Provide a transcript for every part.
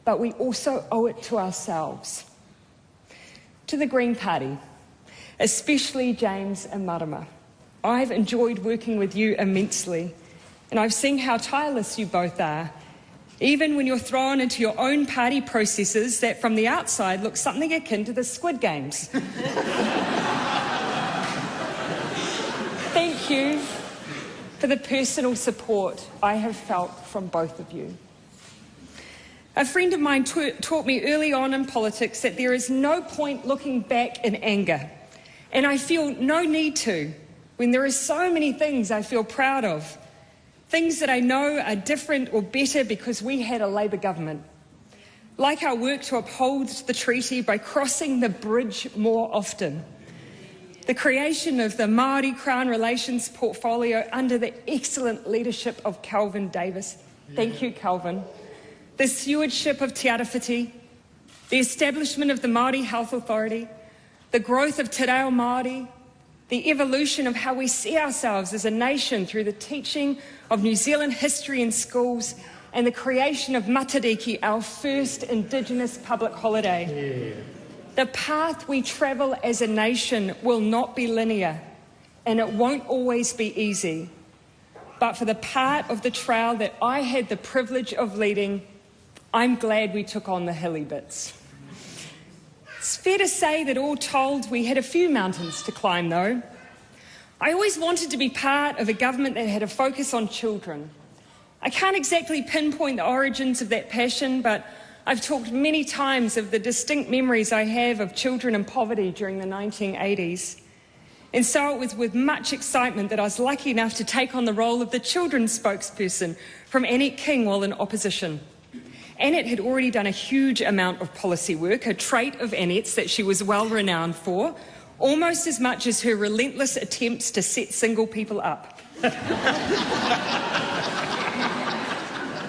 but we also owe it to ourselves. To the Green Party, especially James and Marama, I've enjoyed working with you immensely, and I've seen how tireless you both are, even when you're thrown into your own party processes that from the outside look something akin to the Squid Games. Thank you for the personal support I have felt from both of you. A friend of mine taught me early on in politics that there is no point looking back in anger, and I feel no need to when there are so many things I feel proud of. Things that I know are different or better because we had a Labour government. Like our work to uphold the treaty by crossing the bridge more often. The creation of the Māori Crown Relations portfolio under the excellent leadership of Kelvin Davis. Thank you, Kelvin. The stewardship of Te Arawhiti. The establishment of the Māori Health Authority. The growth of Te Reo Māori. The evolution of how we see ourselves as a nation through the teaching of New Zealand history in schools, and the creation of Matariki, our first Indigenous public holiday. Yeah. The path we travel as a nation will not be linear, and it won't always be easy. But for the part of the trail that I had the privilege of leading, I'm glad we took on the hilly bits. It's fair to say that all told, we had a few mountains to climb though. I always wanted to be part of a government that had a focus on children. I can't exactly pinpoint the origins of that passion, but I've talked many times of the distinct memories I have of children in poverty during the 1980s. And so it was with much excitement that I was lucky enough to take on the role of the children's spokesperson from Annette King while in opposition. Annette had already done a huge amount of policy work, a trait of Annette's that she was well renowned for, almost as much as her relentless attempts to set single people up.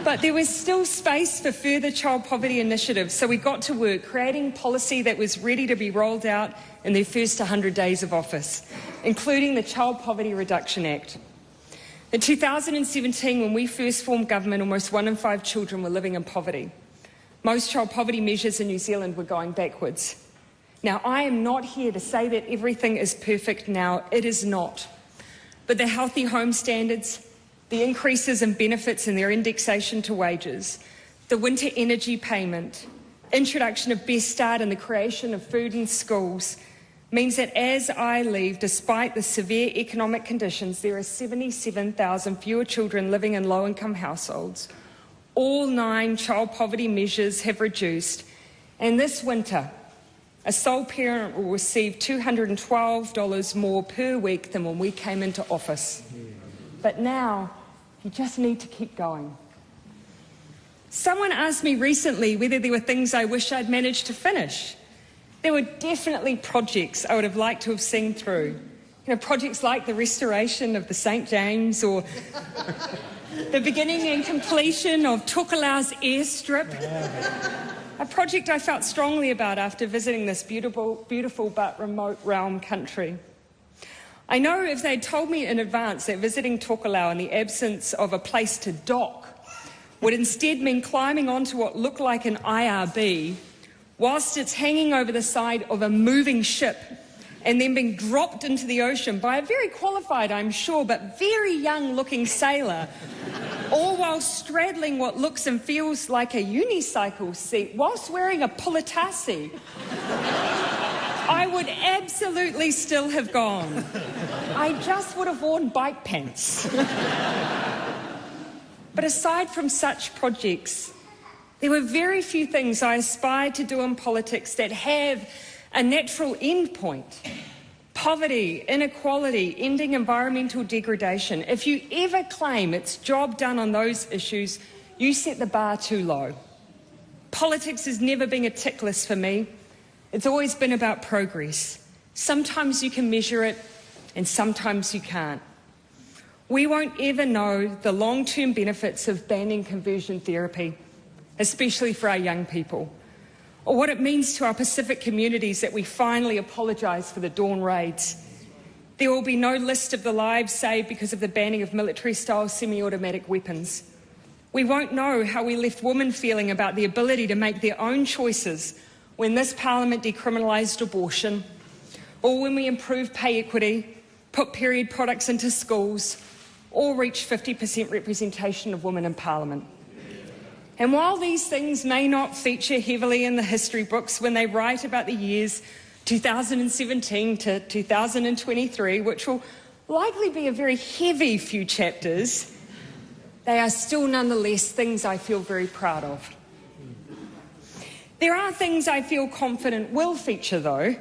But there was still space for further child poverty initiatives, so we got to work creating policy that was ready to be rolled out in their first 100 days of office, including the Child Poverty Reduction Act. In 2017, when we first formed government, almost 1 in 5 children were living in poverty. Most child poverty measures in New Zealand were going backwards. Now, I am not here to say that everything is perfect now. It is not. But the healthy home standards, the increases in benefits and their indexation to wages, the winter energy payment, introduction of Best Start and the creation of food in schools means that as I leave, despite the severe economic conditions, there are 77,000 fewer children living in low-income households. All 9 child poverty measures have reduced, and this winter, a sole parent will receive $212 more per week than when we came into office. But now, you just need to keep going. Someone asked me recently whether there were things I wish I'd managed to finish. There were definitely projects I would have liked to have seen through. You know, projects like the restoration of the St James or the beginning and completion of Tokelau's airstrip. A project I felt strongly about after visiting this beautiful but remote realm country. I know if they'd told me in advance that visiting Tokelau in the absence of a place to dock would instead mean climbing onto what looked like an IRB, whilst it's hanging over the side of a moving ship and then being dropped into the ocean by a very qualified, I'm sure, but very young-looking sailor, all while straddling what looks and feels like a unicycle seat whilst wearing a pulatasi, I would absolutely still have gone. I just would have worn bike pants. But aside from such projects, there were very few things I aspired to do in politics that have a natural end point. Poverty, inequality, ending environmental degradation. If you ever claim it's job done on those issues, you set the bar too low. Politics has never been a tick list for me. It's always been about progress. Sometimes you can measure it and sometimes you can't. We won't ever know the long-term benefits of banning conversion therapy, especially for our young people, or what it means to our Pacific communities that we finally apologise for the Dawn raids. There will be no list of the lives saved because of the banning of military-style semi-automatic weapons. We won't know how we left women feeling about the ability to make their own choices when this Parliament decriminalised abortion, or when we improved pay equity, put period products into schools, or reached 50% representation of women in Parliament. And while these things may not feature heavily in the history books when they write about the years 2017 to 2023, which will likely be a very heavy few chapters, they are still nonetheless things I feel very proud of. There are things I feel confident will feature, though.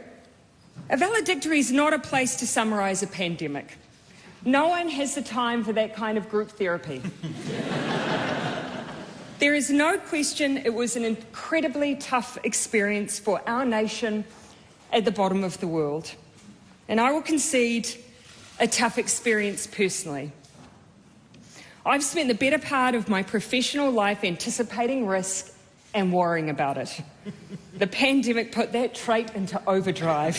A valedictory is not a place to summarise a pandemic. No one has the time for that kind of group therapy. There is no question it was an incredibly tough experience for our nation at the bottom of the world. And I will concede a tough experience personally. I've spent the better part of my professional life anticipating risk and worrying about it. The pandemic put that trait into overdrive.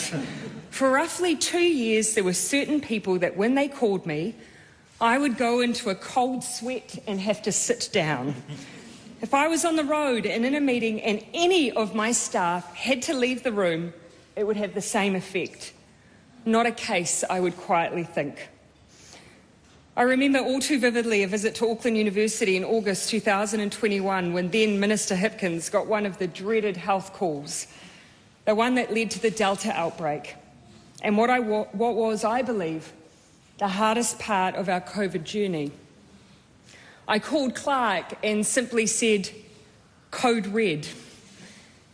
For roughly 2 years, there were certain people that when they called me, I would go into a cold sweat and have to sit down. If I was on the road and in a meeting and any of my staff had to leave the room, it would have the same effect. Not a case, I would quietly think. I remember all too vividly a visit to Auckland University in August 2021 when then Minister Hipkins got one of the dreaded health calls, the one that led to the Delta outbreak, and what was, I believe, the hardest part of our COVID journey. I called Clark and simply said, "Code red."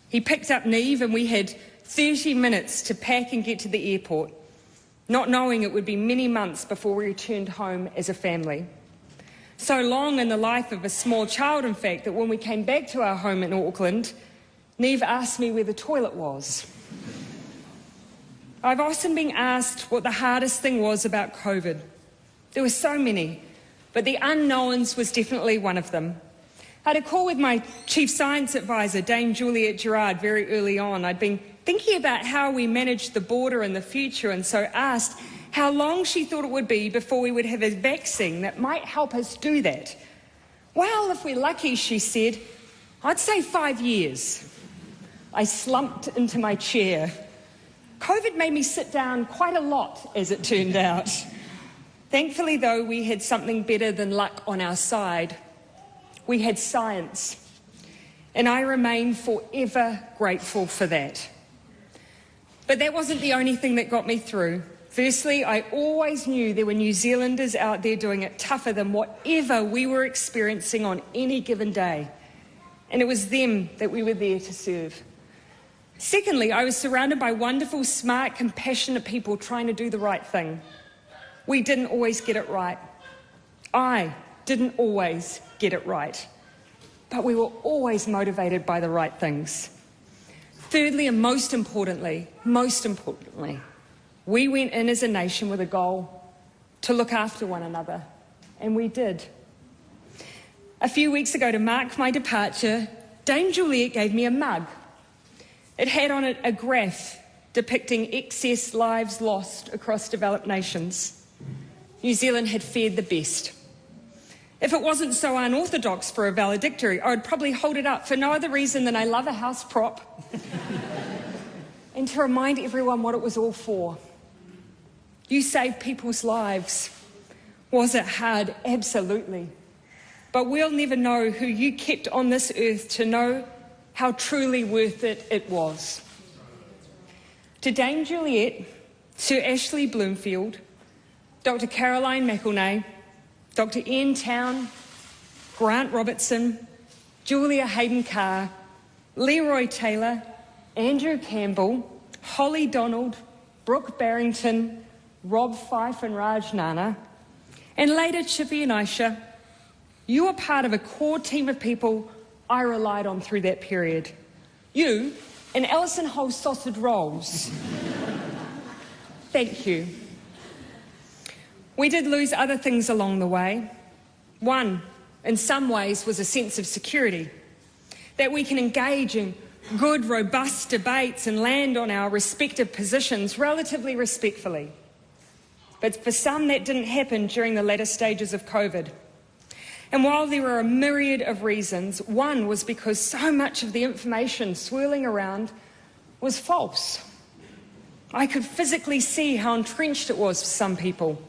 He picked up Neve and we had 30 minutes to pack and get to the airport, not knowing it would be many months before we returned home as a family. So long in the life of a small child, in fact, that when we came back to our home in Auckland, Neve asked me where the toilet was. I've often been asked what the hardest thing was about COVID. There were so many, but the unknowns was definitely one of them. I had a call with my Chief Science Advisor, Dame Juliette Gerard, very early on. I'd been thinking about how we managed the border in the future and so asked how long she thought it would be before we would have a vaccine that might help us do that. Well, if we're lucky, she said, I'd say 5 years. I slumped into my chair. COVID made me sit down quite a lot, as it turned out. Thankfully, though, we had something better than luck on our side. We had science, and I remain forever grateful for that. But that wasn't the only thing that got me through. Firstly, I always knew there were New Zealanders out there doing it tougher than whatever we were experiencing on any given day, and it was them that we were there to serve. Secondly, I was surrounded by wonderful, smart, compassionate people trying to do the right thing. We didn't always get it right. I didn't always get it right. But we were always motivated by the right things. Thirdly, and most importantly, we went in as a nation with a goal to look after one another, and we did. A few weeks ago, to mark my departure, Dame Juliette gave me a mug. It had on it a graph depicting excess lives lost across developed nations. New Zealand had fared the best. If it wasn't so unorthodox for a valedictory, I would probably hold it up for no other reason than I love a house prop and to remind everyone what it was all for. You saved people's lives. Was it hard? Absolutely. But we'll never know who you kept on this earth to know how truly worth it it was. To Dame Juliette, Sir Ashley Bloomfield, Dr. Caroline McElnay, Dr. Ian Town, Grant Robertson, Julia Hayden-Carr, Leroy Taylor, Andrew Campbell, Holly Donald, Brooke Barrington, Rob Fife and Raj Nana, and later Chippy and Aisha, you were part of a core team of people I relied on through that period. You and Alison Hull sausage rolls. Thank you. We did lose other things along the way. One, in some ways, was a sense of security, that we can engage in good, robust debates and land on our respective positions relatively respectfully. But for some, that didn't happen during the latter stages of COVID. And while there were a myriad of reasons, one was because so much of the information swirling around was false. I could physically see how entrenched it was for some people.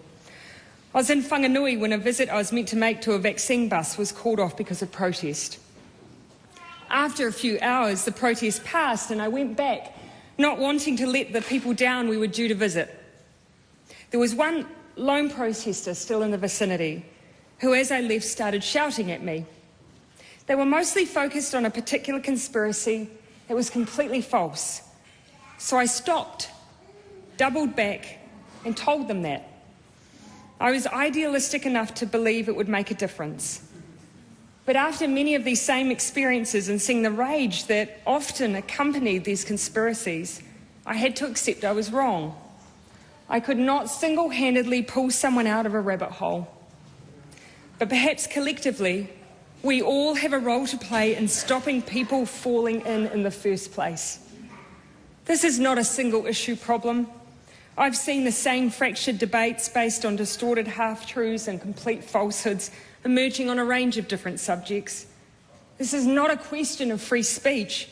I was in Whanganui when a visit I was meant to make to a vaccine bus was called off because of protest. After a few hours, the protest passed and I went back, not wanting to let the people down we were due to visit. There was one lone protester still in the vicinity who, as I left, started shouting at me. They were mostly focused on a particular conspiracy that was completely false. So I stopped, doubled back, and told them that. I was idealistic enough to believe it would make a difference. But after many of these same experiences and seeing the rage that often accompanied these conspiracies, I had to accept I was wrong. I could not single-handedly pull someone out of a rabbit hole. But perhaps collectively, we all have a role to play in stopping people falling in the first place. This is not a single-issue problem. I've seen the same fractured debates based on distorted half-truths and complete falsehoods emerging on a range of different subjects. This is not a question of free speech.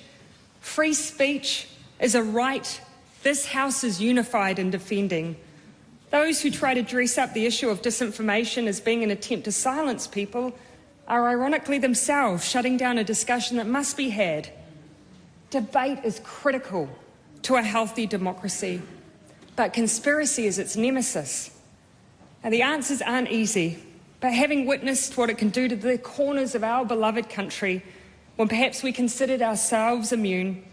Free speech is a right this House is unified in defending. Those who try to dress up the issue of disinformation as being an attempt to silence people are ironically themselves shutting down a discussion that must be had. Debate is critical to a healthy democracy, but conspiracy is its nemesis. And the answers aren't easy, but having witnessed what it can do to the corners of our beloved country, when perhaps we considered ourselves immune,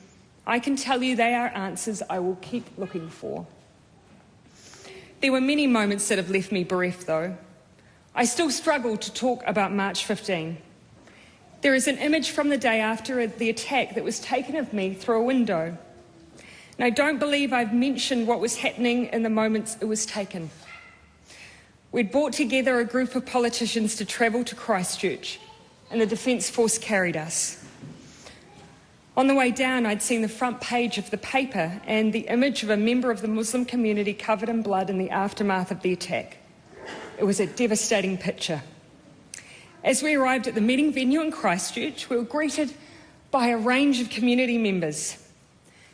I can tell you they are answers I will keep looking for. There were many moments that have left me bereft, though. I still struggle to talk about March 15. There is an image from the day after the attack that was taken of me through a window. And I don't believe I've mentioned what was happening in the moments it was taken. We'd brought together a group of politicians to travel to Christchurch, and the Defence Force carried us. On the way down, I'd seen the front page of the paper and the image of a member of the Muslim community covered in blood in the aftermath of the attack. It was a devastating picture. As we arrived at the meeting venue in Christchurch, we were greeted by a range of community members.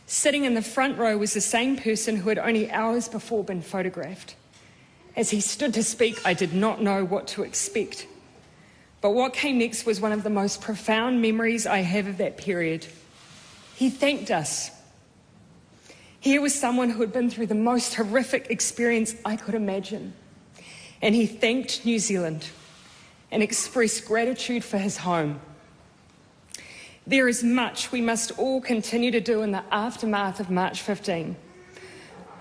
Sitting in the front row was the same person who had only hours before been photographed. As he stood to speak, I did not know what to expect. But what came next was one of the most profound memories I have of that period. He thanked us. Here was someone who had been through the most horrific experience I could imagine. And he thanked New Zealand and expressed gratitude for his home. There is much we must all continue to do in the aftermath of March 15.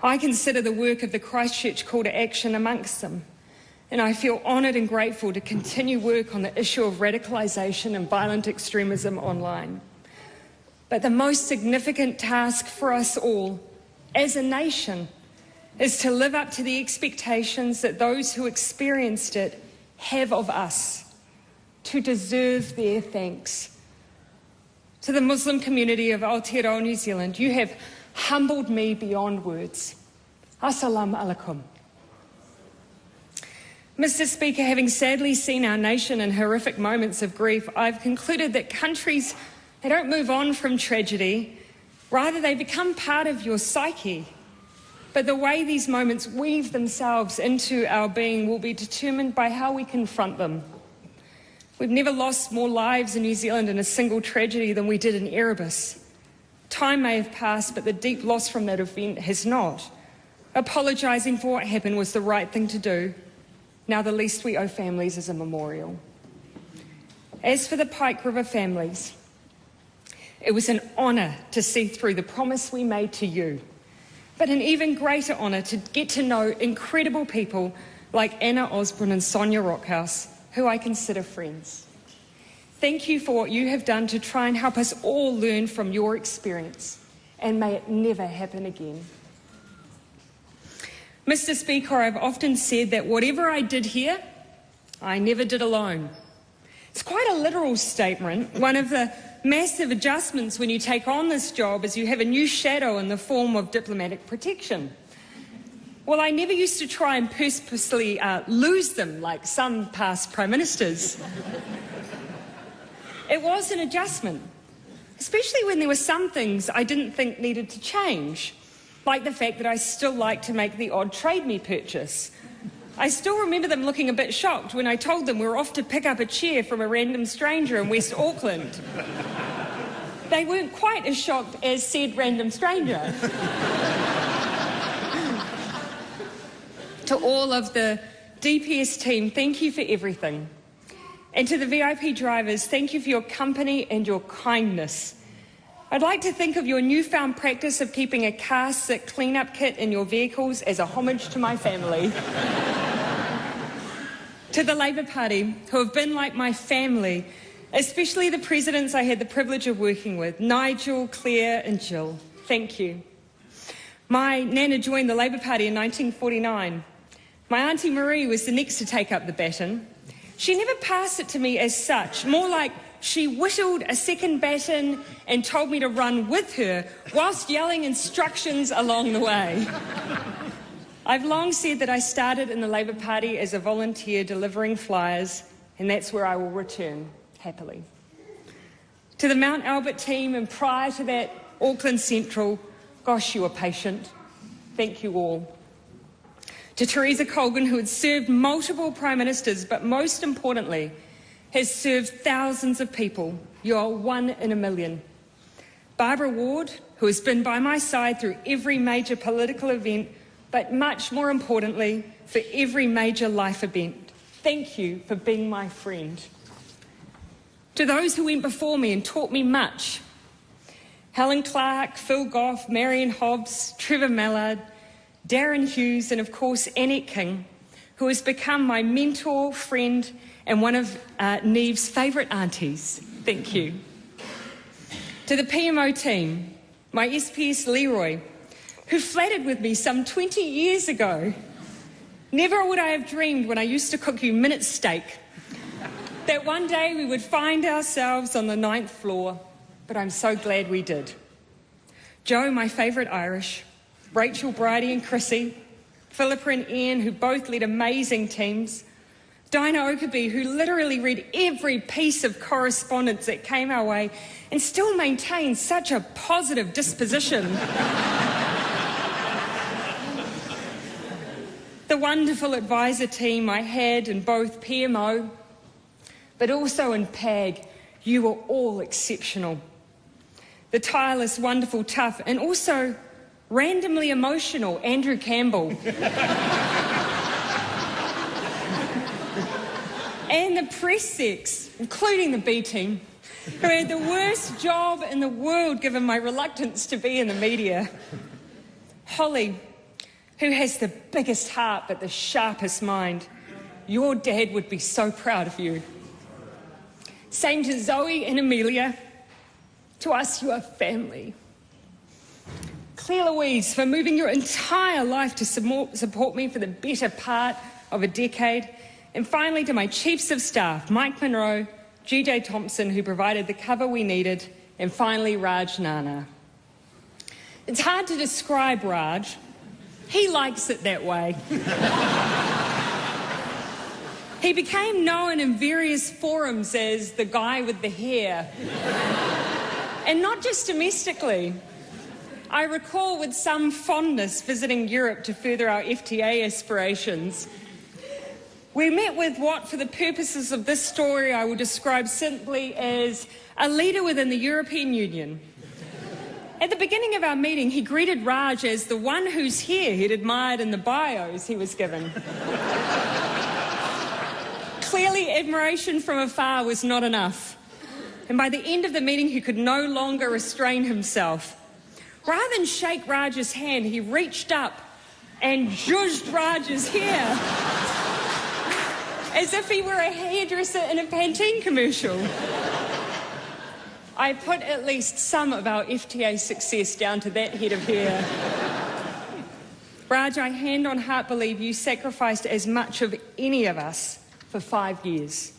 I consider the work of the Christchurch Call to Action amongst them, and I feel honoured and grateful to continue work on the issue of radicalisation and violent extremism online. But the most significant task for us all, as a nation, is to live up to the expectations that those who experienced it have of us, to deserve their thanks. To the Muslim community of Aotearoa, New Zealand, you have humbled me beyond words. Assalamu alaikum. Mr. Speaker, having sadly seen our nation in horrific moments of grief, I've concluded that countries, they don't move on from tragedy, rather they become part of your psyche. But the way these moments weave themselves into our being will be determined by how we confront them. We've never lost more lives in New Zealand in a single tragedy than we did in Erebus. Time may have passed, but the deep loss from that event has not. Apologising for what happened was the right thing to do. Now the least we owe families is a memorial. As for the Pike River families, it was an honour to see through the promise we made to you, but an even greater honour to get to know incredible people like Anna Osborne and Sonia Rockhouse, who I consider friends. Thank you for what you have done to try and help us all learn from your experience, and may it never happen again. Mr. Speaker, I've often said that whatever I did here, I never did alone. It's quite a literal statement. One of the massive adjustments when you take on this job is you have a new shadow in the form of diplomatic protection. Well, I never used to try and purposely lose them like some past Prime Ministers. It was an adjustment, especially when there were some things I didn't think needed to change, like the fact that I still like to make the odd Trade Me purchase. I still remember them looking a bit shocked when I told them we were off to pick up a chair from a random stranger in West Auckland. They weren't quite as shocked as said random stranger. To all of the DPS team, thank you for everything. And to the VIP drivers, thank you for your company and your kindness. I'd like to think of your newfound practice of keeping a car sick clean-up kit in your vehicles as a homage to my family. To the Labour Party, who have been like my family, especially the presidents I had the privilege of working with, Nigel, Claire and Jill, thank you. My nana joined the Labour Party in 1949. My Auntie Marie was the next to take up the baton. She never passed it to me as such, more like she whittled a second baton and told me to run with her whilst yelling instructions along the way. I've long said that I started in the Labour Party as a volunteer delivering flyers, and that's where I will return, happily. To the Mount Albert team, and prior to that, Auckland Central, gosh, you were patient. Thank you all. To Theresa Colgan, who had served multiple Prime Ministers, but most importantly, has served thousands of people. You are one in a million. Barbara Ward, who has been by my side through every major political event, but much more importantly, for every major life event. Thank you for being my friend. To those who went before me and taught me much, Helen Clark, Phil Goff, Marion Hobbs, Trevor Mallard, Darren Hughes, and of course Annette King, who has become my mentor, friend, and one of Neve's favourite aunties. Thank you. To the PMO team, my SPS Leroy, who flattered with me some 20 years ago. Never would I have dreamed when I used to cook you minute steak that one day we would find ourselves on the 9th floor, but I'm so glad we did. Joe, my favourite Irish, Rachel, Bridie and Chrissy, Philippa and Ian, who both led amazing teams, Dinah Okabe, who literally read every piece of correspondence that came our way and still maintains such a positive disposition. The wonderful advisor team I had in both PMO, but also in PAG, you were all exceptional. The tireless, wonderful, tough, and also randomly emotional Andrew Campbell. And the press sex, including the B team, who had the worst job in the world given my reluctance to be in the media. Holly, who has the biggest heart but the sharpest mind. Your dad would be so proud of you. Same to Zoe and Amelia. To us, you are family. Claire Louise, for moving your entire life to support me for the better part of a decade. And finally, to my chiefs of staff, Mike Monroe, GJ Thompson, who provided the cover we needed, and finally, Raj Nana. It's hard to describe Raj. He likes it that way. He became known in various forums as the guy with the hair. And not just domestically. I recall with some fondness visiting Europe to further our FTA aspirations. We met with what, for the purposes of this story, I will describe simply as a leader within the European Union. At the beginning of our meeting, he greeted Raj as the one whose hair he'd admired in the bios he was given. Clearly, admiration from afar was not enough. And by the end of the meeting, he could no longer restrain himself. Rather than shake Raj's hand, he reached up and zhuzhed Raj's hair as if he were a hairdresser in a Pantene commercial. I put at least some of our FTA success down to that head of hair. Raj, I hand on heart believe you sacrificed as much of any of us for 5 years.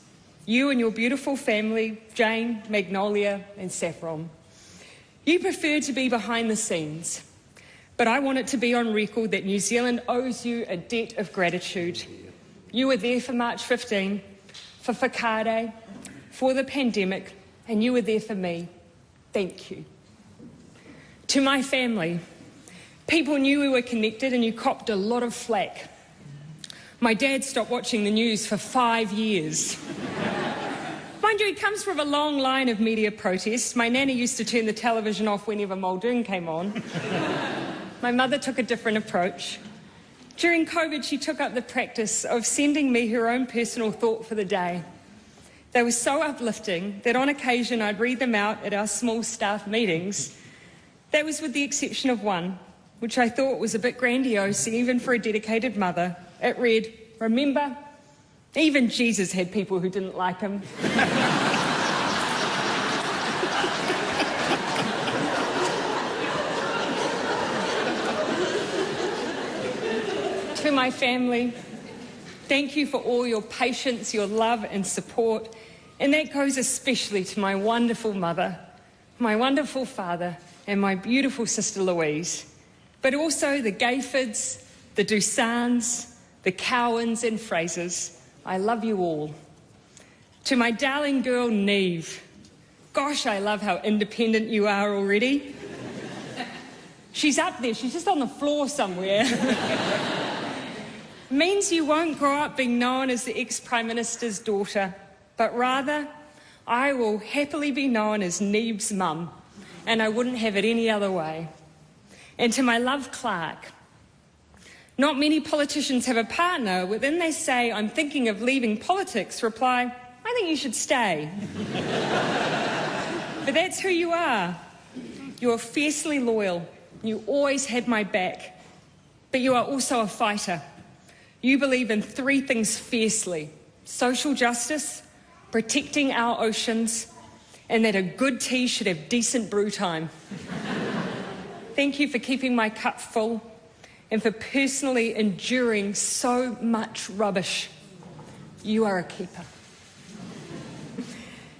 You and your beautiful family, Jane, Magnolia and Saffron. You preferred to be behind the scenes. But I want it to be on record that New Zealand owes you a debt of gratitude. You were there for March 15, for Whakaare, for the pandemic, and you were there for me. Thank you. To my family, people knew we were connected and you copped a lot of flack. My dad stopped watching the news for 5 years. Mind you, he comes from a long line of media protests. My nanny used to turn the television off whenever Muldoon came on. My mother took a different approach. During COVID, she took up the practice of sending me her own personal thought for the day. They were so uplifting that on occasion I'd read them out at our small staff meetings. That was with the exception of one, which I thought was a bit grandiose, even for a dedicated mother. It read, "Remember, even Jesus had people who didn't like him." To my family, thank you for all your patience, your love and support. And that goes especially to my wonderful mother, my wonderful father, and my beautiful sister Louise. But also the Gayfords, the Dusans, the Cowans and Frasers. I love you all. To my darling girl, Neve. Gosh, I love how independent you are already. She's up there, she's just on the floor somewhere. Means you won't grow up being known as the ex-Prime Minister's daughter, but rather, I will happily be known as Neve's mum, and I wouldn't have it any other way. And to my love, Clark. Not many politicians have a partner when they say, "I'm thinking of leaving politics," reply, "I think you should stay." But that's who you are. You're fiercely loyal. You always had my back. But you are also a fighter. You believe in 3 things fiercely: social justice, protecting our oceans, and that a good tea should have decent brew time. Thank you for keeping my cup full and for personally enduring so much rubbish. You are a keeper.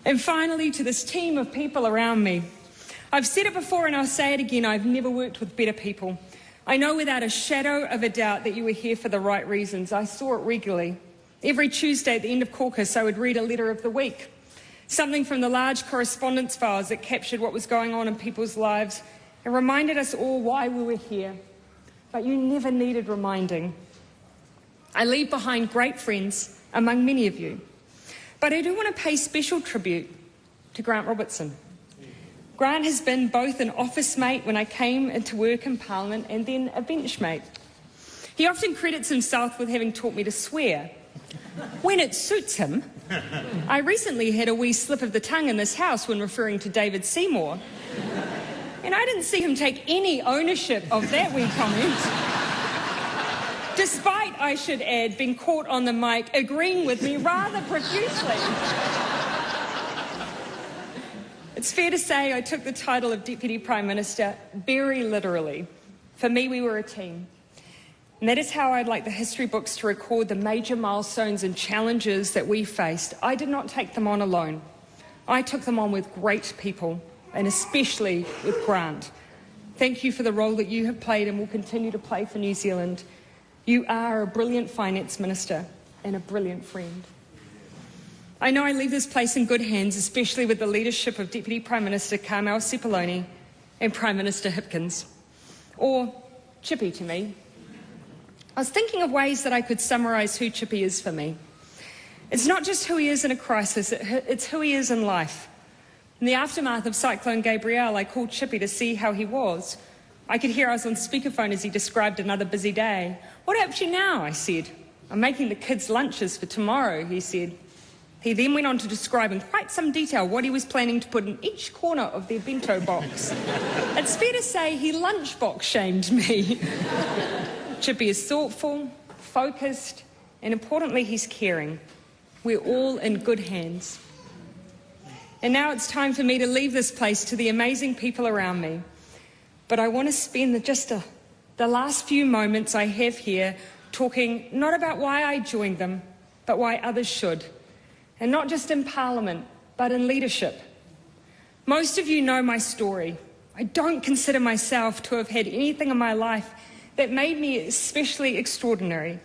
And finally, to this team of people around me. I've said it before and I'll say it again, I've never worked with better people. I know without a shadow of a doubt that you were here for the right reasons. I saw it regularly. Every Tuesday at the end of caucus, I would read a letter of the week, something from the large correspondence files that captured what was going on in people's lives and reminded us all why we were here. But you never needed reminding. I leave behind great friends among many of you. But I do want to pay special tribute to Grant Robertson. Grant has been both an office mate when I came into work in Parliament and then a benchmate. He often credits himself with having taught me to swear. When it suits him. I recently had a wee slip of the tongue in this house when referring to David Seymour. And I didn't see him take any ownership of that wee comment. Despite, I should add, being caught on the mic agreeing with me rather profusely. It's fair to say I took the title of Deputy Prime Minister very literally. For me, we were a team. And that is how I'd like the history books to record the major milestones and challenges that we faced. I did not take them on alone. I took them on with great people, and especially with Grant. Thank you for the role that you have played and will continue to play for New Zealand. You are a brilliant Finance Minister and a brilliant friend. I know I leave this place in good hands, especially with the leadership of Deputy Prime Minister Carmel Sepuloni and Prime Minister Hipkins, or Chippy to me. I was thinking of ways that I could summarise who Chippy is for me. It's not just who he is in a crisis, it's who he is in life. In the aftermath of Cyclone Gabrielle, I called Chippy to see how he was. I could hear I was on speakerphone as he described another busy day. "What helps you now?" I said. "I'm making the kids' lunches for tomorrow," he said. He then went on to describe in quite some detail what he was planning to put in each corner of their bento box. It's fair to say he lunchbox shamed me. Chippy is thoughtful, focused, and importantly, he's caring. We're all in good hands. And now it's time for me to leave this place to the amazing people around me. But I want to spend the last few moments I have here talking not about why I joined them, but why others should. And not just in Parliament, but in leadership. Most of you know my story. I don't consider myself to have had anything in my life that made me especially extraordinary.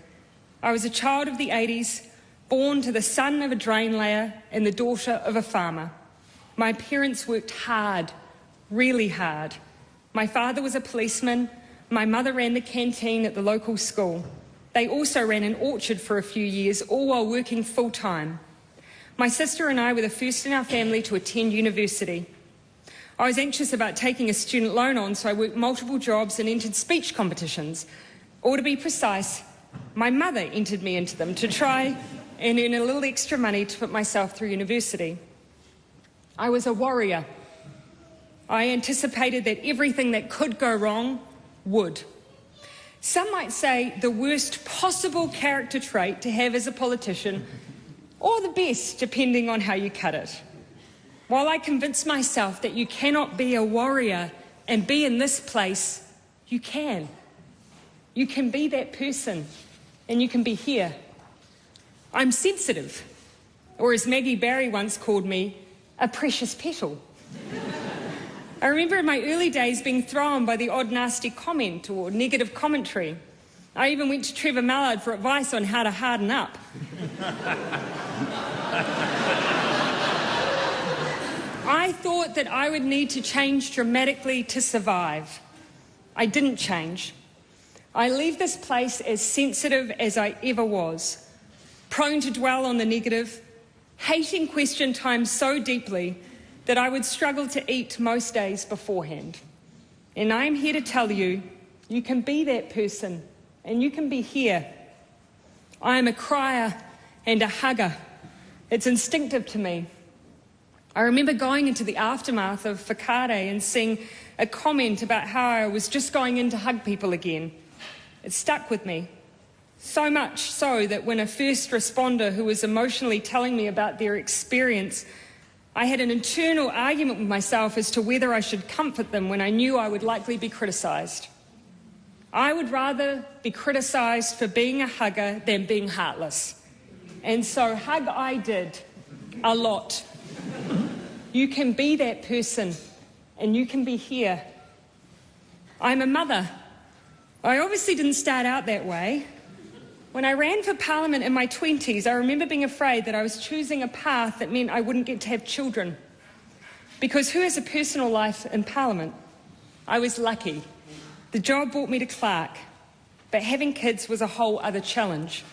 I was a child of the 80s, born to the son of a drain layer and the daughter of a farmer. My parents worked hard, really hard. My father was a policeman. My mother ran the canteen at the local school. They also ran an orchard for a few years, all while working full-time. My sister and I were the first in our family to attend university. I was anxious about taking a student loan on, so I worked multiple jobs and entered speech competitions. Or to be precise, my mother entered me into them to try and earn a little extra money to put myself through university. I was a warrior. I anticipated that everything that could go wrong would. Some might say the worst possible character trait to have as a politician, or the best, depending on how you cut it. While I convince myself that you cannot be a warrior and be in this place, you can. You can be that person, and you can be here. I'm sensitive, or as Maggie Barry once called me, a precious petal. I remember in my early days being thrown by the odd nasty comment or negative commentary. I even went to Trevor Mallard for advice on how to harden up. I thought that I would need to change dramatically to survive. I didn't change. I leave this place as sensitive as I ever was, prone to dwell on the negative, hating question time so deeply that I would struggle to eat most days beforehand. And I'm here to tell you, you can be that person, and you can be here. I am a crier and a hugger. It's instinctive to me. I remember going into the aftermath of Whakaare and seeing a comment about how I was just going in to hug people again. It stuck with me, so much so that when a first responder who was emotionally telling me about their experience, I had an internal argument with myself as to whether I should comfort them when I knew I would likely be criticised. I would rather be criticised for being a hugger than being heartless. And so hug I did, a lot. You can be that person, and you can be here. I'm a mother. I obviously didn't start out that way. When I ran for Parliament in my 20s, I remember being afraid that I was choosing a path that meant I wouldn't get to have children. Because who has a personal life in Parliament? I was lucky. The job brought me to Clark, but having kids was a whole other challenge.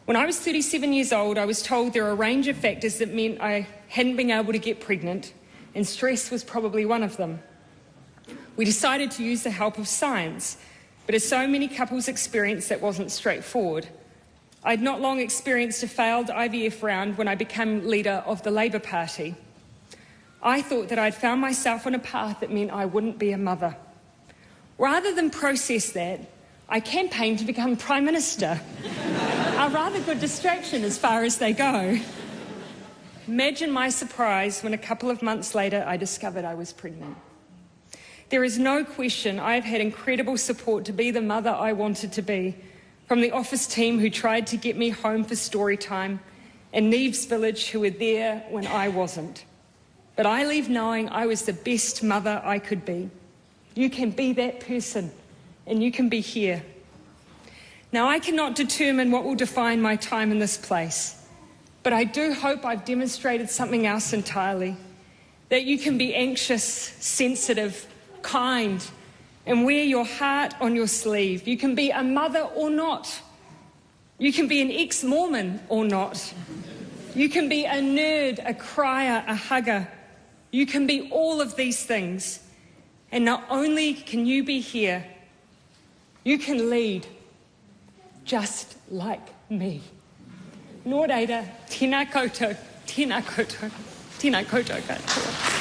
When I was 37 years old, I was told there are a range of factors that meant I hadn't been able to get pregnant, and stress was probably one of them. We decided to use the help of science, but as so many couples experience, that wasn't straightforward. I'd not long experienced a failed IVF round when I became leader of the Labour Party. I thought that I'd found myself on a path that meant I wouldn't be a mother. Rather than process that, I campaigned to become Prime Minister. A rather good distraction as far as they go. Imagine my surprise when a couple of months later I discovered I was pregnant. There is no question I've had incredible support to be the mother I wanted to be, from the office team who tried to get me home for story time, and Neve's Village who were there when I wasn't. But I leave knowing I was the best mother I could be. You can be that person, and you can be here. Now, I cannot determine what will define my time in this place, but I do hope I've demonstrated something else entirely, that you can be anxious, sensitive, kind, and wear your heart on your sleeve. You can be a mother or not. You can be an ex-Mormon or not. You can be a nerd, a crier, a hugger. You can be all of these things. And not only can you be here, you can lead just like me. Nō reira, tēnā koutou, tēnā koutou, tēnā koutou katoa.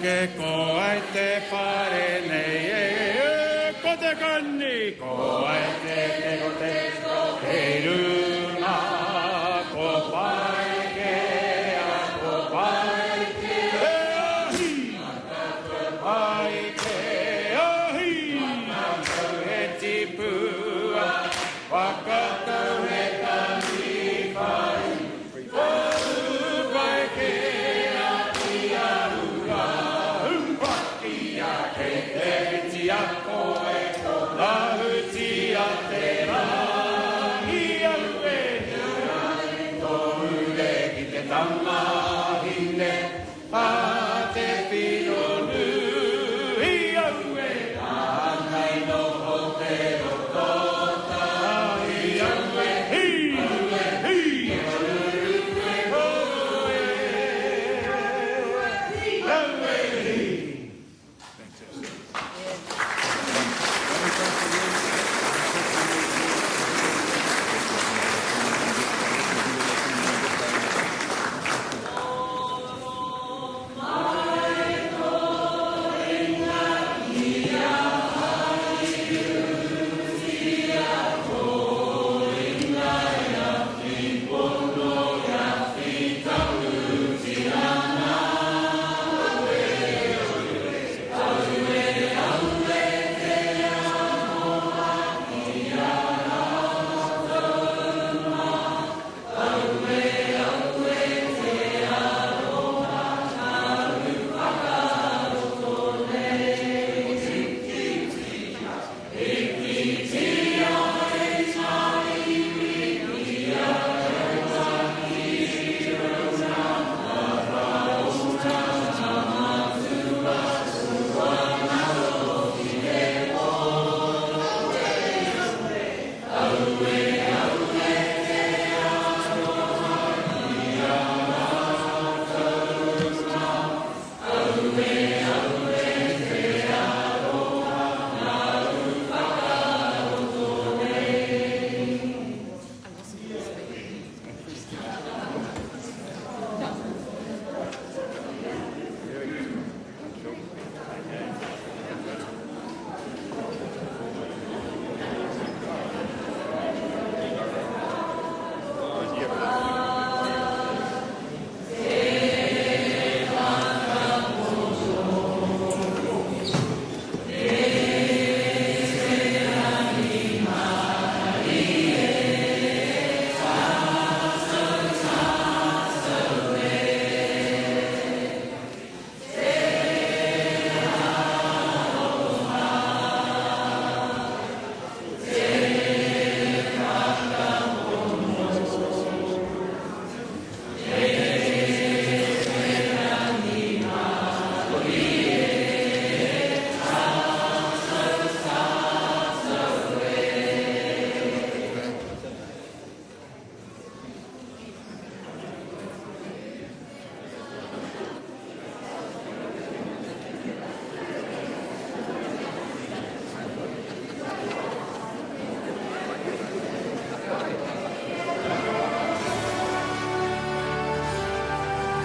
ke ko ai te whare nei ko te kani ko ai te te runa ko pai ke a ko pai ke ahi pai ke ahi he tipua wakatau he tani pai pai ke a ia ua ua ia ke te tia koe